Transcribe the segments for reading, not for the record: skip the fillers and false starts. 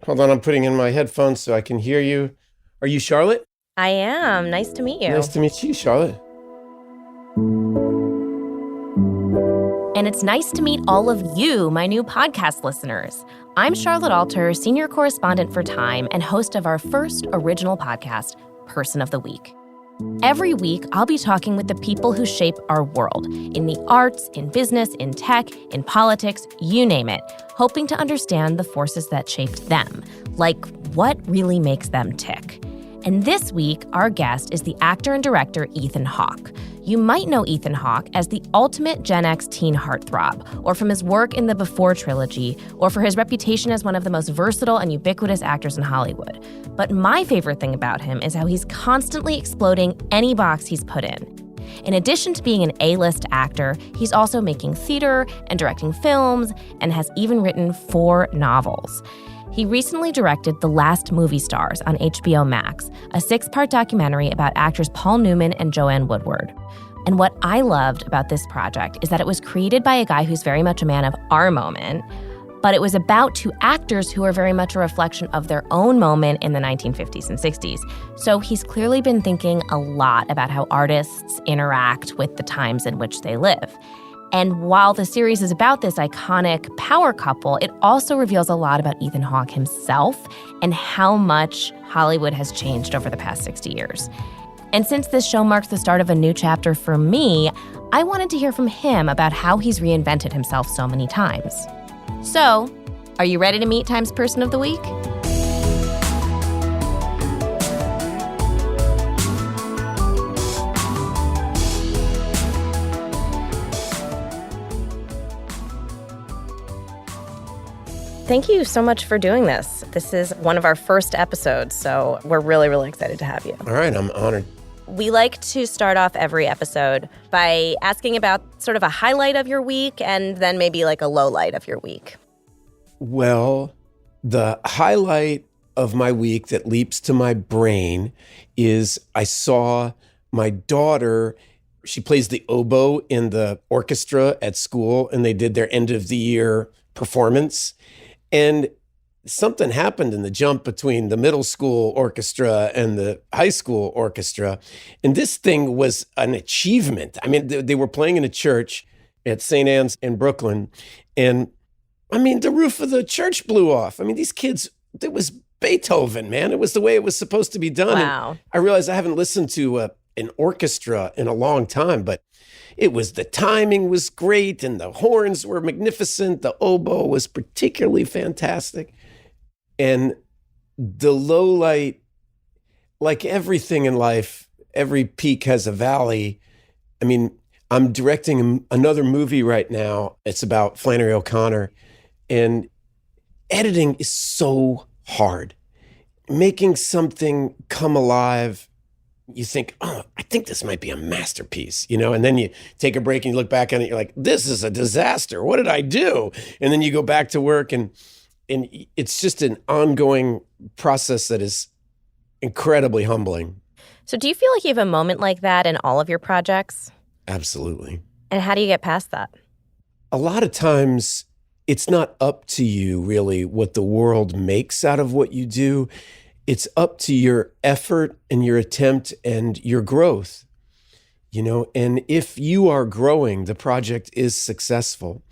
Hold on, I'm putting in my headphones so I can hear you. Are you Charlotte? I am. Nice to meet you. Nice to meet you, Charlotte. And it's nice to meet all of you, my new podcast listeners. I'm Charlotte Alter, senior correspondent for Time and host of our first original podcast, Person of the Week. Every week, I'll be talking with the people who shape our world, in the arts, in business, in tech, in politics, you name it, hoping to understand the forces that shaped them, like what really makes them tick. And this week, our guest is the actor and director Ethan Hawke. You might know Ethan Hawke as the ultimate Gen X teen heartthrob, or from his work in the Before trilogy, or for his reputation as one of the most versatile and ubiquitous actors in Hollywood. But my favorite thing about him is how he's constantly exploding any box he's put in. In addition to being an A-list actor, he's also making theater and directing films, and has even written 4 novels. He recently directed The Last Movie Stars on HBO Max, a 6-part documentary about actors Paul Newman and Joanne Woodward. And what I loved about this project is that it was created by a guy who's very much a man of our moment, but it was about 2 actors who are very much a reflection of their own moment in the 1950s and 60s. So he's clearly been thinking a lot about how artists interact with the times in which they live. And while the series is about this iconic power couple, it also reveals a lot about Ethan Hawke himself and how much Hollywood has changed over the past 60 years. And since this show marks the start of a new chapter for me, I wanted to hear from him about how he's reinvented himself so many times. So, are you ready to meet Time's Person of the Week? Thank you so much for doing this. This is one of our first episodes, so we're really, really excited to have you. All right, I'm honored. We like to start off every episode by asking about sort of a highlight of your week and then maybe like a low light of your week. Well, the highlight of my week that leaps to my brain is I saw my daughter. She plays the oboe in the orchestra at school, and they did their end of the year performance. And something happened in the jump between the middle school orchestra and the high school orchestra. And this thing was an achievement. I mean, they were playing in a church at St. Anne's in Brooklyn. And I mean, the roof of the church blew off. I mean, these kids, it was Beethoven, man. It was the way it was supposed to be done. Wow. And I realized I haven't listened to an orchestra in a long time, but the timing was great and the horns were magnificent. The oboe was particularly fantastic. And the low light, like everything in life, every peak has a valley. I mean, I'm directing another movie right now. It's about Flannery O'Connor. And editing is so hard. Making something come alive, you think, oh, I think this might be a masterpiece, and then you take a break and you look back on it, you're like, this is a disaster. What did I do? And then you go back to work and it's just an ongoing process that is incredibly humbling. So do you feel like you have a moment like that in all of your projects? Absolutely. And how do you get past that? A lot of times it's not up to you really what the world makes out of what you do. It's up to your effort and your attempt and your growth, and if you are growing, the project is successful.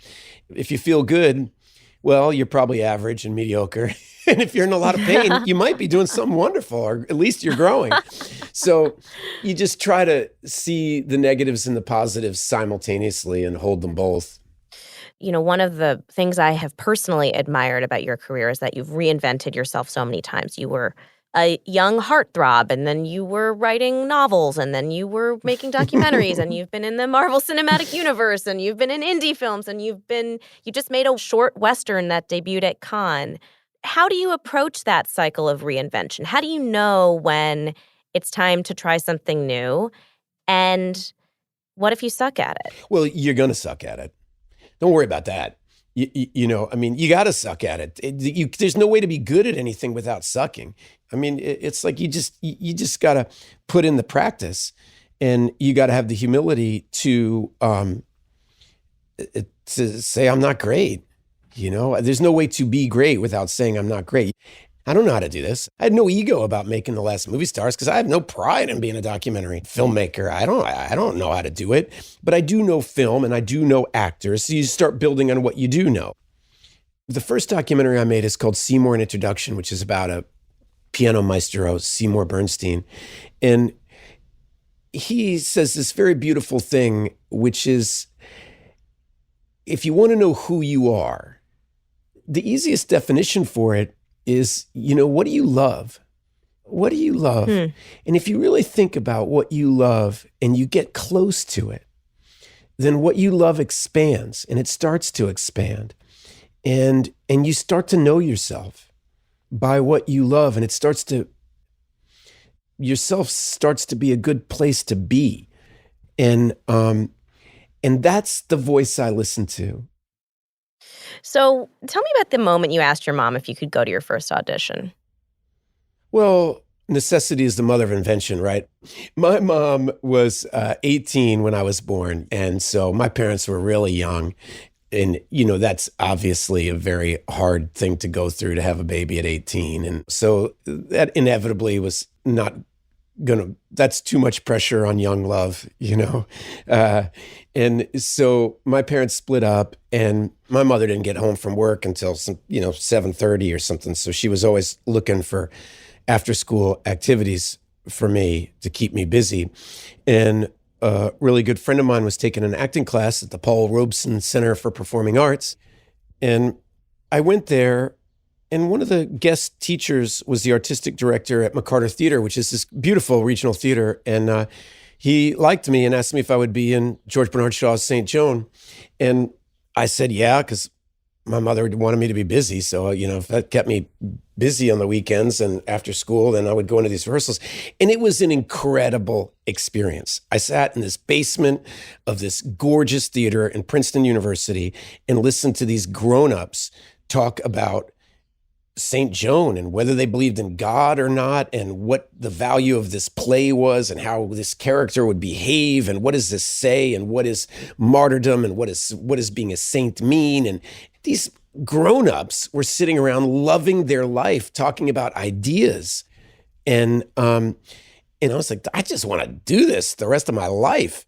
If you feel good, well, you're probably average and mediocre. And if you're in a lot of pain, you might be doing something wonderful, or at least you're growing. So you just try to see the negatives and the positives simultaneously and hold them both. One of the things I have personally admired about your career is that you've reinvented yourself so many times. You were a young heartthrob, and then you were writing novels, and then you were making documentaries, and you've been in the Marvel Cinematic Universe, and you've been in indie films, and you just made a short Western that debuted at Cannes. How do you approach that cycle of reinvention? How do you know when it's time to try something new? And what if you suck at it? Well, you're going to suck at it. Don't worry about that. You got to suck at it. There's no way to be good at anything without sucking. I mean, it's like you just got to put in the practice, and you got to have the humility to say, I'm not great. There's no way to be great without saying I'm not great. I don't know how to do this. I had no ego about making The Last Movie Stars because I have no pride in being a documentary filmmaker. I don't know how to do it, but I do know film and I do know actors. So you start building on what you do know. The first documentary I made is called Seymour: An Introduction, which is about a piano maestro, Seymour Bernstein. And he says this very beautiful thing, which is, if you want to know who you are, the easiest definition for it is, what do you love? What do you love? And if you really think about what you love and you get close to it, then what you love expands and it starts to expand. And you start to know yourself by what you love, and yourself starts to be a good place to be. And that's the voice I listen to. So tell me about the moment you asked your mom if you could go to your first audition. Well, necessity is the mother of invention, right? My mom was 18 when I was born. And so my parents were really young. And, that's obviously a very hard thing to go through, to have a baby at 18. And so that inevitably was not that's too much pressure on young love, and so my parents split up, and my mother didn't get home from work until 7:30 or something. So she was always looking for after school activities for me to keep me busy. And a really good friend of mine was taking an acting class at the Paul Robeson Center for Performing Arts. And I went there, and one of the guest teachers was the artistic director at McCarter Theater, which is this beautiful regional theater. And he liked me and asked me if I would be in George Bernard Shaw's St. Joan. And I said, yeah, because my mother wanted me to be busy. So, if that kept me busy on the weekends and after school, then I would go into these rehearsals. And it was an incredible experience. I sat in this basement of this gorgeous theater in Princeton University and listened to these grown-ups talk about St. Joan and whether they believed in God or not, and what the value of this play was, and how this character would behave, and what does this say, and what is martyrdom, and what does being a saint mean. And these grown-ups were sitting around loving their life, talking about ideas. And I was like, I just want to do this the rest of my life.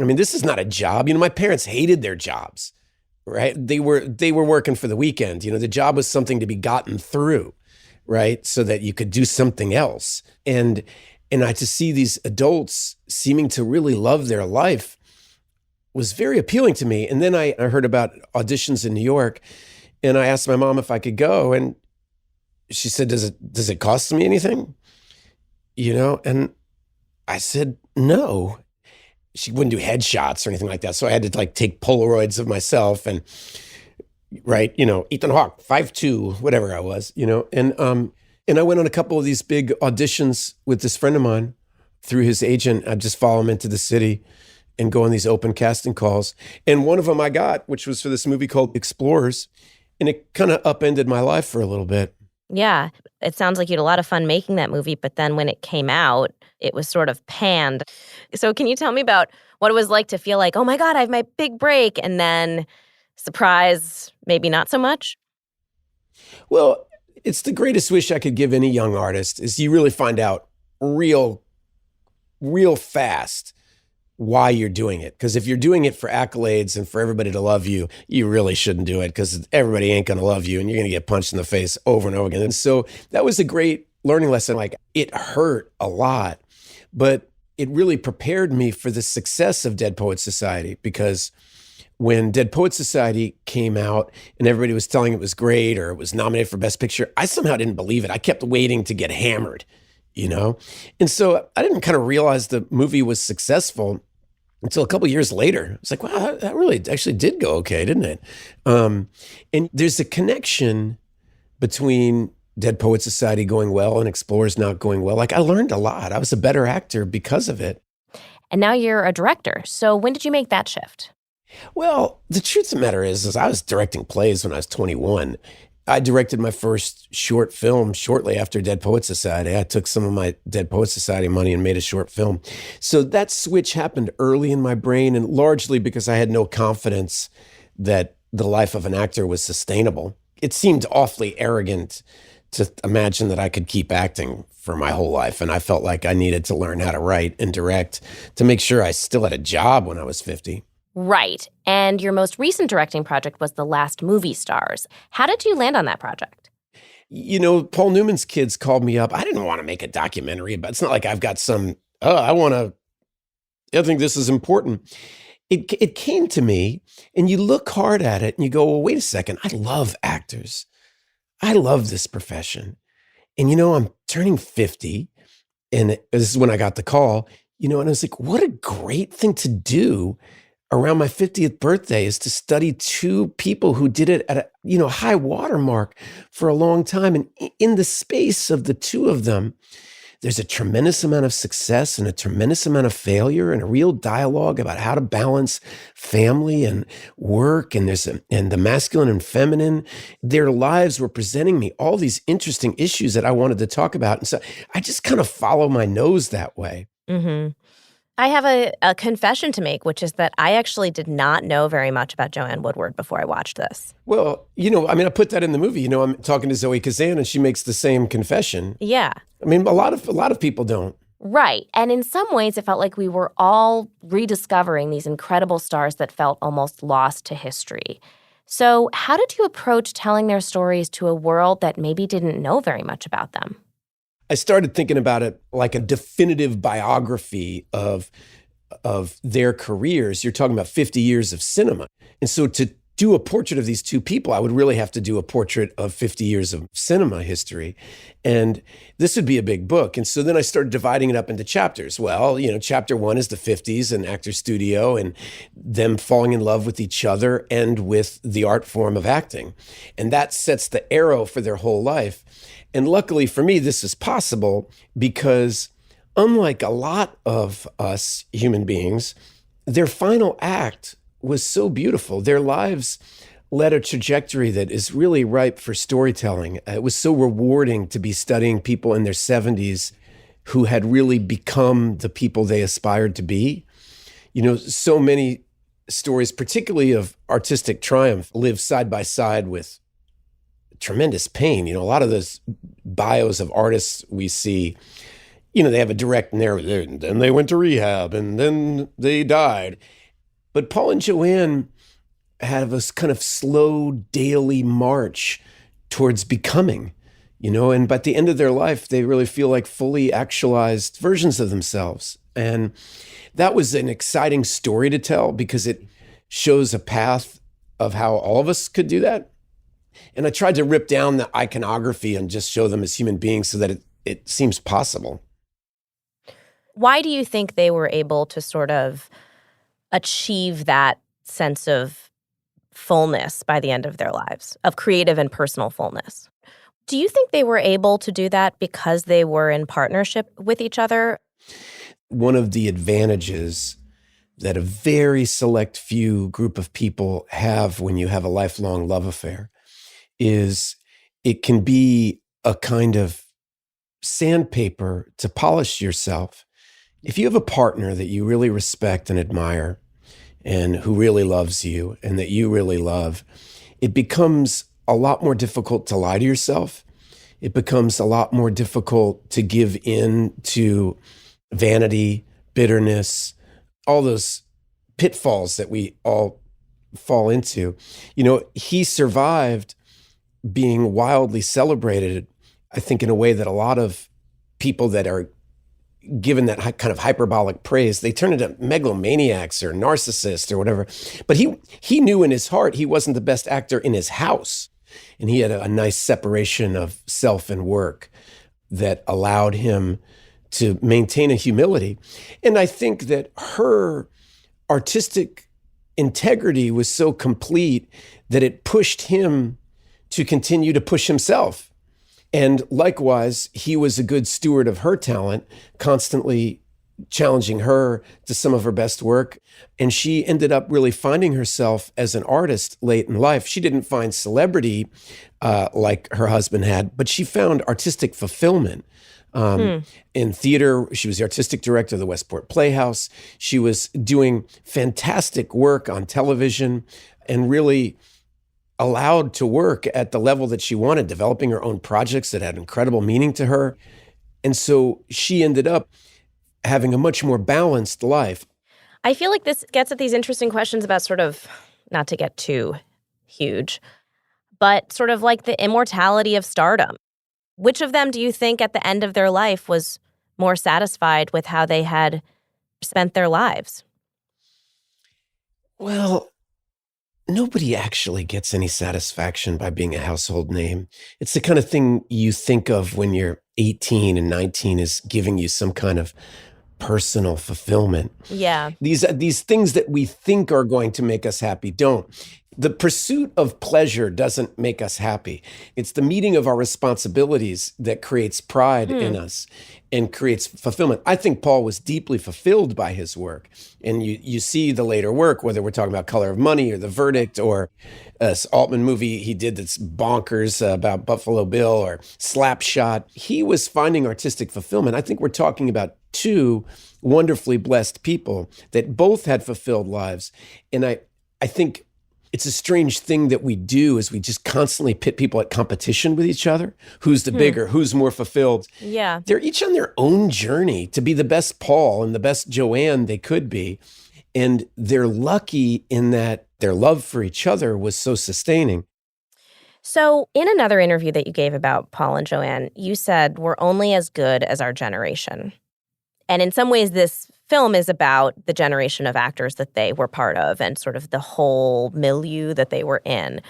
I mean, this is not a job. My parents hated their jobs. Right? They were working for the weekend. The job was something to be gotten through, right? So that you could do something else. And to see these adults seeming to really love their life was very appealing to me. And then I heard about auditions in New York, and I asked my mom if I could go, and she said, does it cost me anything? And I said, no. She wouldn't do headshots or anything like that. So I had to take Polaroids of myself and write, Ethan Hawke, 5'2", whatever I was, and I went on a couple of these big auditions with this friend of mine through his agent. I'd just follow him into the city and go on these open casting calls. And one of them I got, which was for this movie called Explorers. And it kind of upended my life for a little bit. Yeah, it sounds like you had a lot of fun making that movie, but then when it came out, it was sort of panned. So can you tell me about what it was like to feel like, oh my God, I have my big break, and then surprise, maybe not so much? Well, it's the greatest wish I could give any young artist, is you really find out real fast why you're doing it. Because if you're doing it for accolades and for everybody to love you, you really shouldn't do it, because everybody ain't going to love you and you're going to get punched in the face over and over again. And so that was a great learning lesson. It hurt a lot, but it really prepared me for the success of Dead Poets Society, because when Dead Poets Society came out and everybody was telling it was great or it was nominated for Best Picture, I somehow didn't believe it. I kept waiting to get hammered, And so I didn't kind of realize the movie was successful until a couple of years later. It's like, wow, that really actually did go okay, didn't it? And there's a connection between Dead Poets Society going well and Explorers not going well. I learned a lot. I was a better actor because of it. And now you're a director. So when did you make that shift? Well, the truth of the matter is I was directing plays when I was 21. I directed my first short film shortly after Dead Poets Society. I took some of my Dead Poets Society money and made a short film. So that switch happened early in my brain, and largely because I had no confidence that the life of an actor was sustainable. It seemed awfully arrogant to imagine that I could keep acting for my whole life. And I felt like I needed to learn how to write and direct to make sure I still had a job when I was 50. Right. And your most recent directing project was The Last Movie Stars. How did you land on that project? Paul Newman's kids called me up. I didn't want to make a documentary, but it's not like I've got some, I think this is important. It came to me, and you look hard at it and you go, well, wait a second. I love actors. I love this profession. And, I'm turning 50, and this is when I got the call, and I was like, what a great thing to do around my 50th birthday is to study two people who did it at a, high watermark for a long time. And in the space of the two of them, there's a tremendous amount of success and a tremendous amount of failure and a real dialogue about how to balance family and work. And and the masculine and feminine. Their lives were presenting me all these interesting issues that I wanted to talk about. And so I just kind of follow my nose that way. Mm-hmm. I have a confession to make, which is that I actually did not know very much about Joanne Woodward before I watched this. Well, I put that in the movie. I'm talking to Zoe Kazan, and she makes the same confession. Yeah. A lot of people don't. Right. And in some ways, it felt like we were all rediscovering these incredible stars that felt almost lost to history. So how did you approach telling their stories to a world that maybe didn't know very much about them? I started thinking about it like a definitive biography of their careers. You're talking about 50 years of cinema. And so to do a portrait of these two people, I would really have to do a portrait of 50 years of cinema history. And this would be a big book. And so then I started dividing it up into chapters. Well, chapter 1 is the 50s and actor studio and them falling in love with each other and with the art form of acting. And that sets the arrow for their whole life. And luckily for me, this is possible because unlike a lot of us human beings, their final act was so beautiful. Their lives led a trajectory that is really ripe for storytelling. It was so rewarding to be studying people in their 70s who had really become the people they aspired to be. So many stories, particularly of artistic triumph, live side by side with tremendous pain. A lot of those bios of artists we see, they have a direct narrative, and then they went to rehab, and then they died. But Paul and Joanne have this kind of slow daily march towards becoming, and by the end of their life, they really feel like fully actualized versions of themselves. And that was an exciting story to tell because it shows a path of how all of us could do that. And I tried to rip down the iconography and just show them as human beings so that it seems possible. Why do you think they were able to sort of achieve that sense of fullness by the end of their lives, of creative and personal fullness? Do you think they were able to do that because they were in partnership with each other? One of the advantages that a very select few group of people have when you have a lifelong love affair is it can be a kind of sandpaper to polish yourself. If you have a partner that you really respect and admire and who really loves you and that you really love, it becomes a lot more difficult to lie to yourself. It becomes a lot more difficult to give in to vanity, bitterness, all those pitfalls that we all fall into. He survived being wildly celebrated, I think, in a way that a lot of people that are given that kind of hyperbolic praise, they turn into megalomaniacs or narcissists or whatever. But he knew in his heart he wasn't the best actor in his house. And he had a nice separation of self and work that allowed him to maintain a humility. And I think that her artistic integrity was so complete that it pushed him to continue to push himself. And likewise, he was a good steward of her talent, constantly challenging her to some of her best work. And she ended up really finding herself as an artist late in life. She didn't find celebrity like her husband had, but she found artistic fulfillment. In theater, she was the artistic director of the Westport Playhouse. She was doing fantastic work on television and really allowed to work at the level that she wanted, developing her own projects that had incredible meaning to her. And so she ended up having a much more balanced life. I feel like this gets at these interesting questions about sort of, not to get too huge, but sort of like the immortality of stardom. Which of them do you think at the end of their life was more satisfied with how they had spent their lives? Well, nobody actually gets any satisfaction by being a household name. It's the kind of thing you think of when you're 18 and 19 is giving you some kind of personal fulfillment. Yeah. These things that we think are going to make us happy don't. The pursuit of pleasure doesn't make us happy. It's the meeting of our responsibilities that creates pride in us and creates fulfillment. I think Paul was deeply fulfilled by his work. And you see the later work, whether we're talking about Color of Money or The Verdict or this Altman movie he did that's bonkers about Buffalo Bill or Slapshot. He was finding artistic fulfillment. I think we're talking about two wonderfully blessed people that both had fulfilled lives. And I think it's a strange thing that we do is we just constantly pit people at competition with each other. Who's the bigger, who's more fulfilled? Yeah. They're each on their own journey to be the best Paul and the best Joanne they could be. And they're lucky in that their love for each other was so sustaining. So in another interview that you gave about Paul and Joanne, you said, we're only as good as our generation. And in some ways, this film is about the generation of actors that they were part of and sort of the whole milieu that they were in.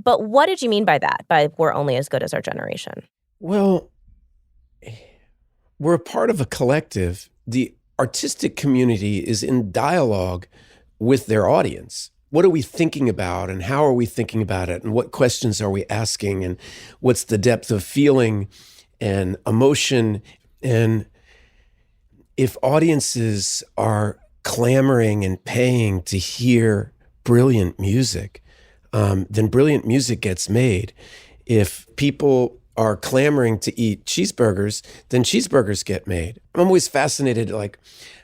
But what did you mean by that, by we're only as good as our generation? Well, we're a part of a collective. The artistic community is in dialogue with their audience. What are we thinking about and how are we thinking about it? And what questions are we asking? And what's the depth of feeling and emotion? And if audiences are clamoring and paying to hear brilliant music, then brilliant music gets made. If people are clamoring to eat cheeseburgers, then cheeseburgers get made. I'm always fascinated, like,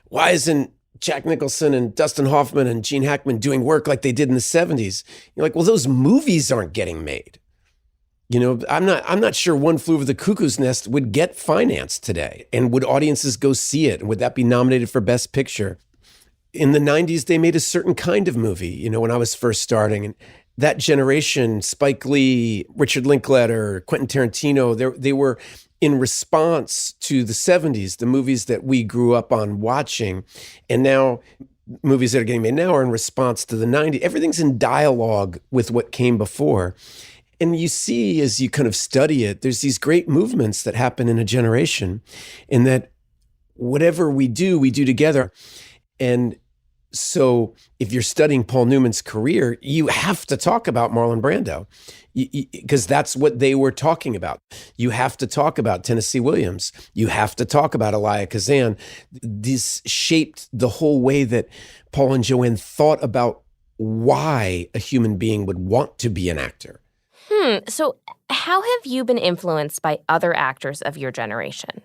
why isn't Jack Nicholson and Dustin Hoffman and Gene Hackman doing work like they did in the 70s? You're like, well, those movies aren't getting made. You know, I'm not sure One Flew Over the Cuckoo's Nest would get financed today. And would audiences go see it? And would that be nominated for Best Picture? In the 90s, they made a certain kind of movie, you know, when I was first starting. And that generation, Spike Lee, Richard Linklater, Quentin Tarantino, they were in response to the 70s, the movies that we grew up on watching. And now movies that are getting made now are in response to the 90s. Everything's in dialogue with what came before. And you see, as you kind of study it, there's these great movements that happen in a generation, and that whatever we do together. And so if you're studying Paul Newman's career, you have to talk about Marlon Brando because that's what they were talking about. You have to talk about Tennessee Williams. You have to talk about Elia Kazan. This shaped the whole way that Paul and Joanne thought about why a human being would want to be an actor. So how have you been influenced by other actors of your generation?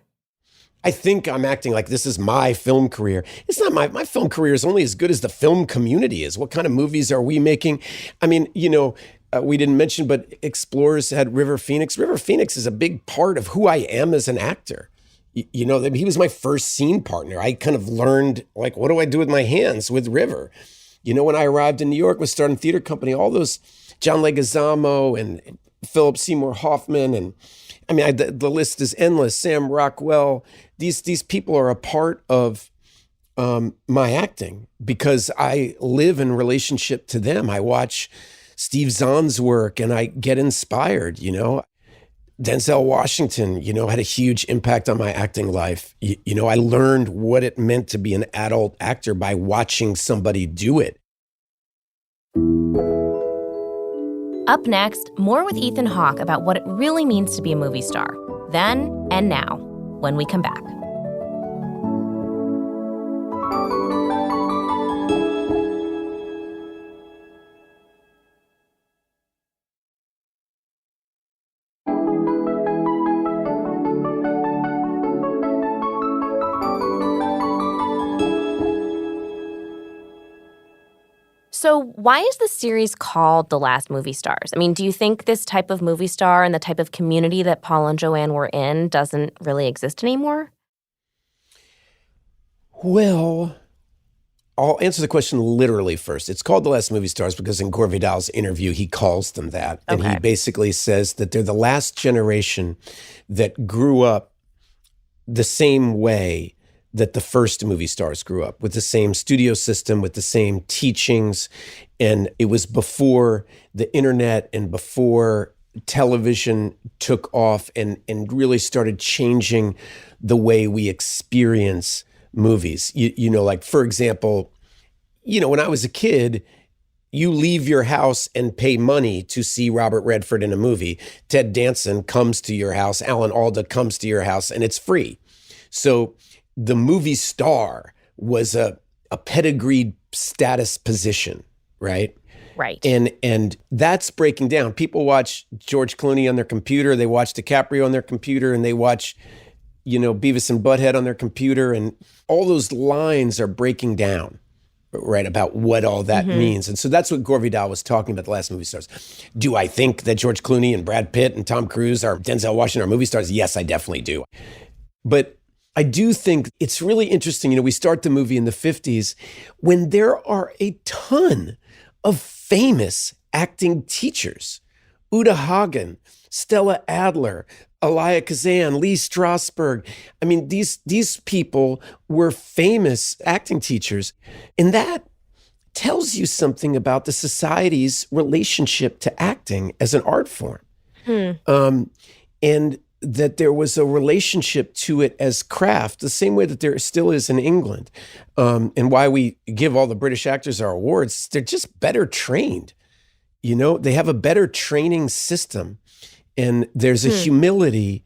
I think I'm acting like this is my film career. It's not my film career is only as good as the film community is. What kind of movies are we making? I mean, you know, we didn't mention, but Explorers had River Phoenix. River Phoenix is a big part of who I am as an actor. You know, he was my first scene partner. I kind of learned, like, what do I do with my hands with River? You know, when I arrived in New York with Starting Theater Company, all those John Leguizamo and Philip Seymour Hoffman, and I mean, the list is endless. Sam Rockwell. These people are a part of my acting because I live in relationship to them. I watch Steve Zahn's work and I get inspired. You know, Denzel Washington, you know, had a huge impact on my acting life. You know, I learned what it meant to be an adult actor by watching somebody do it. Up next, more with Ethan Hawke about what it really means to be a movie star, then and now, when we come back. So So why is the series called The Last Movie Stars? I mean, do you think this type of movie star and the type of community that Paul and Joanne were in doesn't really exist anymore? Well, I'll answer the question literally first. It's called The Last Movie Stars because in Gore Vidal's interview, he calls them that. And he basically says that they're the last generation that grew up the same way that the first movie stars grew up, with the same studio system, with the same teachings. And it was before the internet and before television took off and really started changing the way we experience movies. You know, like, for example, you know, when I was a kid, you leave your house and pay money to see Robert Redford in a movie. Ted Danson comes to your house, Alan Alda comes to your house, and it's free. So the movie star was a pedigreed status position, right? Right. And that's breaking down. People watch George Clooney on their computer, they watch DiCaprio on their computer, and they watch, you know, Beavis and Butthead on their computer, and all those lines are breaking down, right, about what all that means. And so that's what Gore Vidal was talking about, The Last Movie Stars. Do I think that George Clooney and Brad Pitt and Tom Cruise or Denzel Washington are movie stars? Yes, I definitely do. But I do think it's really interesting. You know, we start the movie in the 50s when there are a ton of famous acting teachers. Uta Hagen, Stella Adler, Elia Kazan, Lee Strasberg. I mean, these people were famous acting teachers. And that tells you something about the society's relationship to acting as an art form. And that there was a relationship to it as craft, the same way that there still is in England. And why we give all the British actors our awards, they're just better trained. You know, they have a better training system. And there's a humility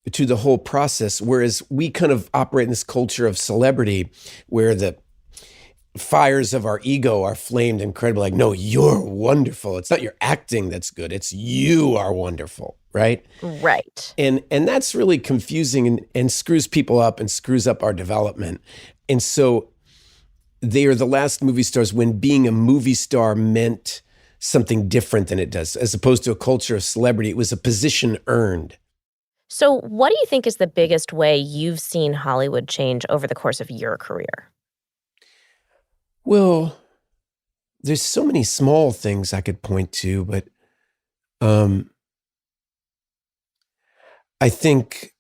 to the whole process, whereas we kind of operate in this culture of celebrity where the fires of our ego are flamed incredibly, like, no, you're wonderful. It's not your acting that's good. It's you are wonderful, right? Right. And that's really confusing and screws people up and screws up our development. And so they are the last movie stars when being a movie star meant something different than it does. As opposed to a culture of celebrity, it was a position earned. So what do you think is the biggest way you've seen Hollywood change over the course of your career? Well, there's so many small things I could point to, but I think,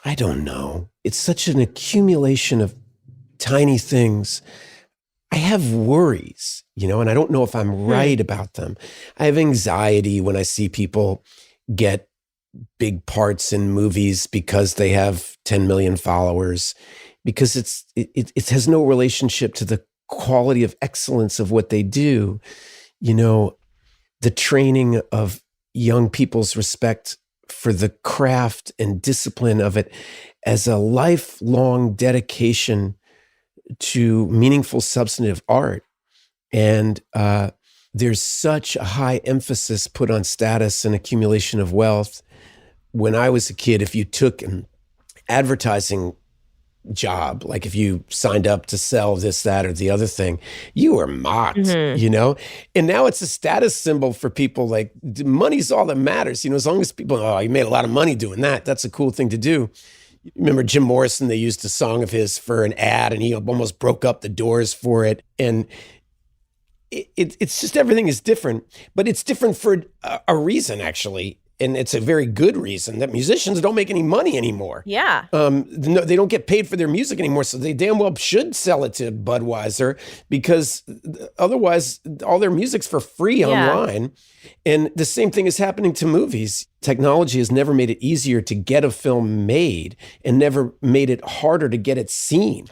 I don't know. It's such an accumulation of tiny things. I have worries, you know, and I don't know if I'm right about them. I have anxiety when I see people get big parts in movies because they have 10 million followers, because it has no relationship to the quality of excellence of what they do. You know, the training of young people's respect for the craft and discipline of it as a lifelong dedication to meaningful, substantive art. And there's such a high emphasis put on status and accumulation of wealth. When I was a kid, if you took an advertising job, like if you signed up to sell this, that, or the other thing, you were mocked, you know? And now it's a status symbol for people. Like, money's all that matters. You know, as long as people, oh, you made a lot of money doing that. That's a cool thing to do. Remember Jim Morrison, they used a song of his for an ad and he almost broke up the doors for it. And it's just, everything is different, but it's different for a reason, actually. And it's a very good reason, that musicians don't make any money anymore. Yeah. No, they don't get paid for their music anymore. So they damn well should sell it to Budweiser, because otherwise all their music's for free online. And the same thing is happening to movies. Technology has never made it easier to get a film made and never made it harder to get it seen.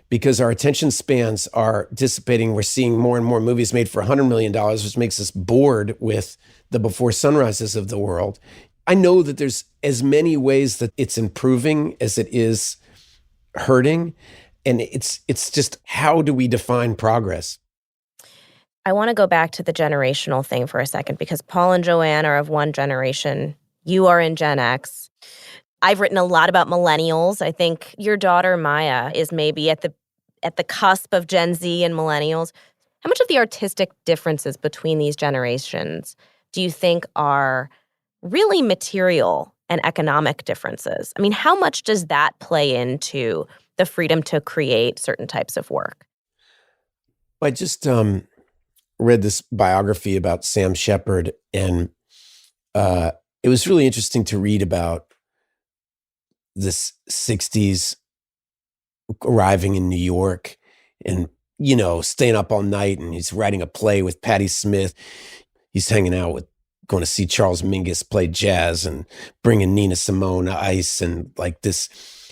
Because our attention spans are dissipating. We're seeing more and more movies made for $100 million, which makes us bored with the Before Sunrises of the world. I know that there's as many ways that it's improving as it is hurting. And it's just, how do we define progress? I want to go back to the generational thing for a second, because Paul and Joanne are of one generation. You are in Gen X. I've written a lot about millennials. I think your daughter, Maya, is maybe at the at the cusp of Gen Z and millennials. How much of the artistic differences between these generations do you think are really material and economic differences? I mean, how much does that play into the freedom to create certain types of work? I just read this biography about Sam Shepard, and it was really interesting to read about this 60s arriving in New York and, staying up all night, and he's writing a play with Patti Smith. He's hanging out with, going to see Charles Mingus play jazz and bringing Nina Simone ice, and like this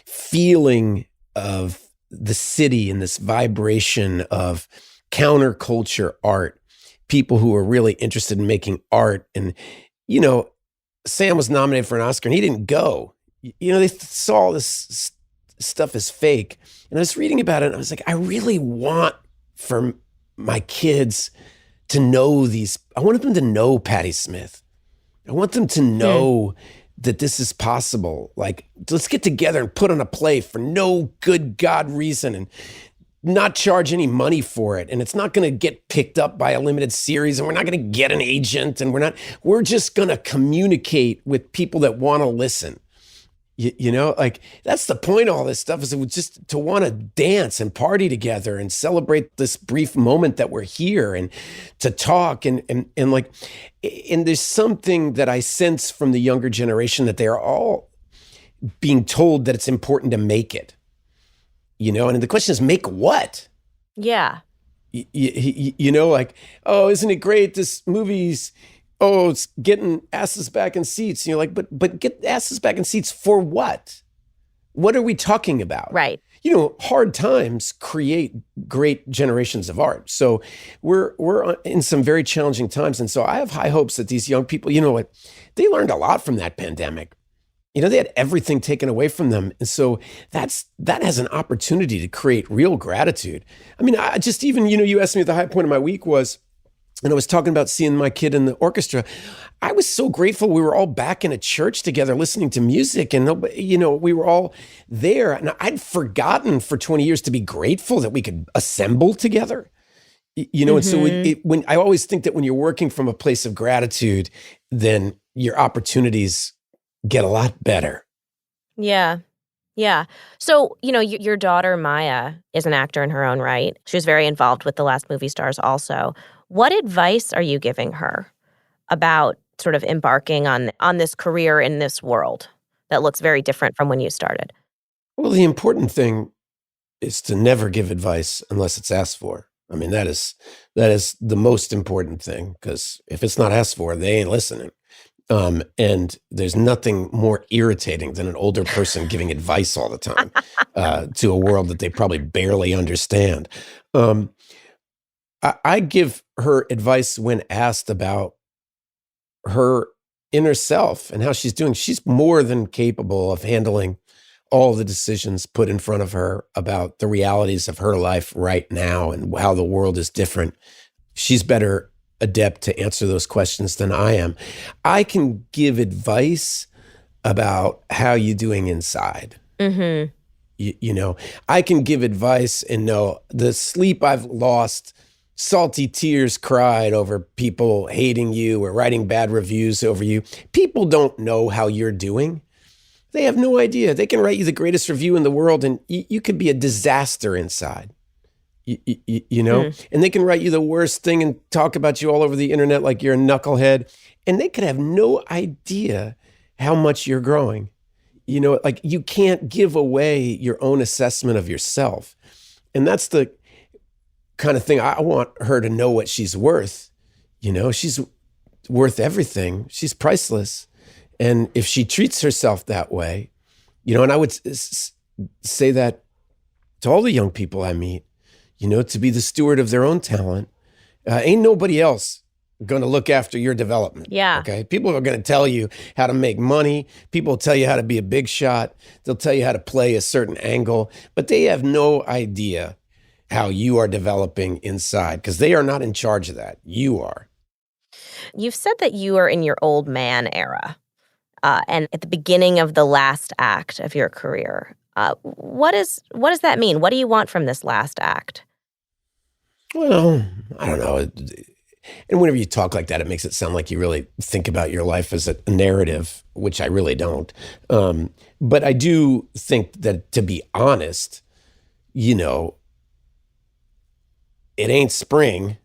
feeling of the city and this vibration of counterculture art, people who are really interested in making art. And, Sam was nominated for an Oscar and he didn't go. They saw this stuff as fake. And I was reading about it and I was like, I really want for my kids to know I want them to know Patti Smith. I want them to know that this is possible. Like, let's get together and put on a play for no good God reason and not charge any money for it. And it's not going to get picked up by a limited series, and we're not going to get an agent, and we're just going to communicate with people that want to listen. Like, that's the point of all this stuff, is it was just to want to dance and party together and celebrate this brief moment that we're here, and to talk and there's something that I sense from the younger generation, that they are all being told that it's important to make it. And the question is, make what? Yeah. Like, oh, isn't it great? This movie's, it's getting asses back in seats. And you're like, but get asses back in seats for what? What are we talking about? Right. Hard times create great generations of art. So we're in some very challenging times. And so I have high hopes that these young people, they learned a lot from that pandemic. They had everything taken away from them. And so that has an opportunity to create real gratitude. I mean, I just even, you asked me what the high point of my week was, and I was talking about seeing my kid in the orchestra. I was so grateful we were all back in a church together listening to music, and, we were all there. And I'd forgotten for 20 years to be grateful that we could assemble together. And so when I always think that when you're working from a place of gratitude, then your opportunities get a lot better. Yeah. Yeah. So, your daughter, Maya, is an actor in her own right. She was very involved with The Last Movie Stars also. What advice are you giving her about sort of embarking on this career in this world that looks very different from when you started? Well, the important thing is to never give advice unless it's asked for. I mean, that is the most important thing, because if it's not asked for, they ain't listening. And there's nothing more irritating than an older person giving advice all the time to a world that they probably barely understand. I give her advice when asked about her inner self and how she's doing. She's more than capable of handling all the decisions put in front of her about the realities of her life right now and how the world is different. She's better adept to answer those questions than I am. I can give advice about how you're doing inside. Mm-hmm. I can give advice and know the sleep I've lost, salty tears cried over people hating you or writing bad reviews over you. People don't know how you're doing. They have no idea. They can write you the greatest review in the world, and you could be a disaster inside. And they can write you the worst thing and talk about you all over the internet like you're a knucklehead, and they could have no idea how much you're growing. Like, you can't give away your own assessment of yourself. And that's the kind of thing I want her to know, what she's worth. She's worth everything. She's priceless. And if she treats herself that way, and I would say that to all the young people I meet, to be the steward of their own talent. Ain't nobody else going to look after your development. Yeah. Okay. People are going to tell you how to make money. People will tell you how to be a big shot. They'll tell you how to play a certain angle, but they have no idea how you are developing inside, because they are not in charge of that. You are. You've said that you are in your old man era, and at the beginning of the last act of your career. What does that mean? What do you want from this last act? Well, I don't know. And whenever you talk like that, it makes it sound like you really think about your life as a narrative, which I really don't. But I do think that, to be honest, it ain't spring,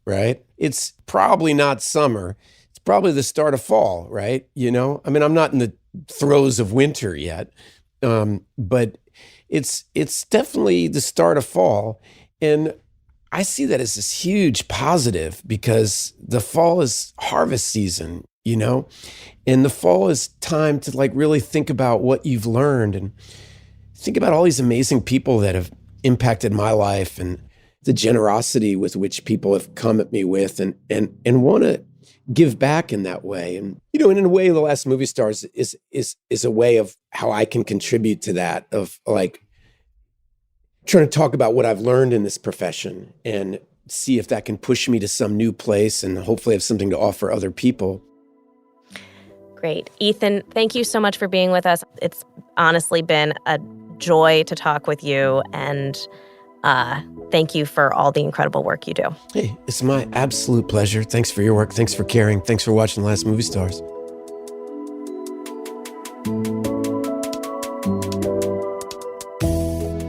right? It's probably not summer. It's probably the start of fall, right? I mean, I'm not in the throes of winter yet, but it's definitely the start of fall. And I see that as this huge positive, because the fall is harvest season, and the fall is time to really think about what you've learned and think about all these amazing people that have impacted my life and the generosity with which people have come at me with and want to give back in that way. And, in a way, The Last Movie Stars is a way of how I can contribute to that, of trying to talk about what I've learned in this profession and see if that can push me to some new place and hopefully have something to offer other people. Great. Ethan, thank you so much for being with us. It's honestly been a joy to talk with you, and thank you for all the incredible work you do. Hey, it's my absolute pleasure. Thanks for your work. Thanks for caring. Thanks for watching The Last Movie Stars.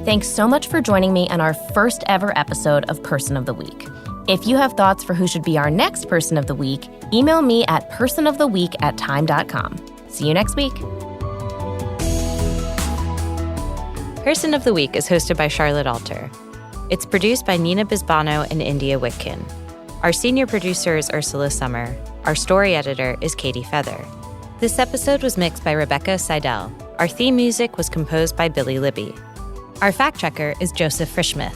Thanks so much for joining me on our first ever episode of Person of the Week. If you have thoughts for who should be our next Person of the Week, email me at personoftheweek@time.com. See you next week. Person of the Week is hosted by Charlotte Alter. It's produced by Nina Bisbano and India Whitkin. Our senior producer is Ursula Summer. Our story editor is Katie Feather. This episode was mixed by Rebecca Seidel. Our theme music was composed by Billy Libby. Our fact-checker is Joseph Frischmuth.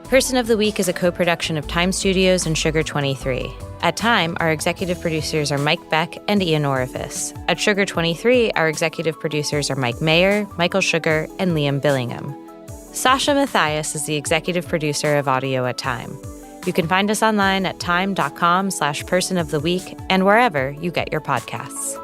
Person of the Week is a co-production of Time Studios and Sugar 23. At Time, our executive producers are Mike Beck and Ian Orifice. At Sugar 23, our executive producers are Mike Mayer, Michael Sugar, and Liam Billingham. Sasha Matthias is the executive producer of audio at Time. You can find us online at time.com/personoftheweek and wherever you get your podcasts.